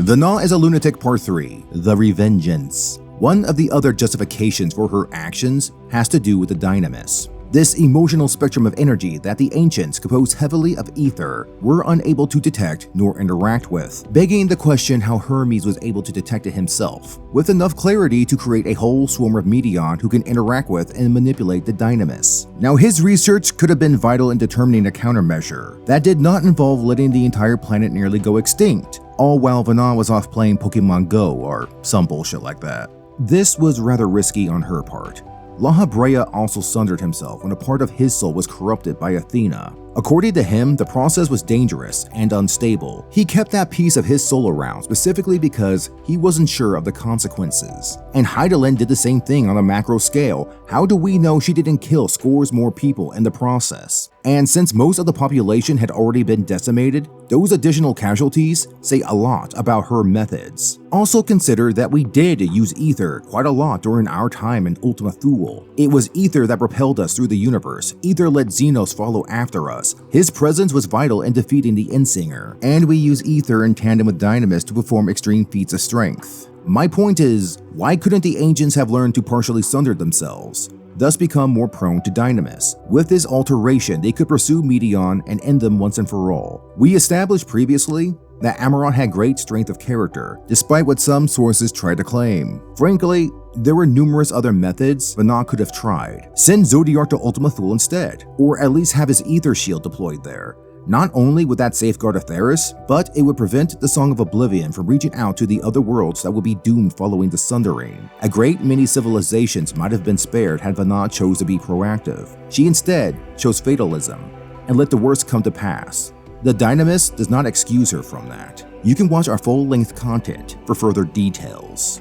Venat is a Lunatic Part 3, The Revengeance. One of the other justifications for her actions has to do with the Dynamis. This emotional spectrum of energy that the ancients, composed heavily of ether, were unable to detect nor interact with, begging the question how Hermes was able to detect it himself, with enough clarity to create a whole swarm of Medion who can interact with and manipulate the Dynamis. Now, his research could have been vital in determining a countermeasure that did not involve letting the entire planet nearly go extinct, all while Venat was off playing Pokemon Go or some bullshit like that. This was rather risky on her part. La Habrea also sundered himself when a part of his soul was corrupted by Athena. According to him, the process was dangerous and unstable. He kept that piece of his soul around specifically because he wasn't sure of the consequences. And Heidelin did the same thing on a macro scale. How do we know she didn't kill scores more people in the process? And since most of the population had already been decimated, those additional casualties say a lot about her methods. Also consider that we did use ether quite a lot during our time in Ultima Thule. It was ether that propelled us through the universe. Ether let Xenos follow after us. His presence was vital in defeating the Insinger, and we use ether in tandem with Dynamis to perform extreme feats of strength. My point is, why couldn't the ancients have learned to partially sunder themselves, thus become more prone to Dynamis? With this alteration, they could pursue Medion and end them once and for all. We established previously that Amarant had great strength of character, despite what some sources try to claim. Frankly, there were numerous other methods Venat could have tried. Send Zodiac to Ultima Thule instead, or at least have his ether shield deployed there. Not only would that safeguard Atheris, but it would prevent the Song of Oblivion from reaching out to the other worlds that would be doomed following the Sundering. A great many civilizations might have been spared had Venat chose to be proactive. She instead chose fatalism and let the worst come to pass. The Dynamis does not excuse her from that. You can watch our full-length content for further details.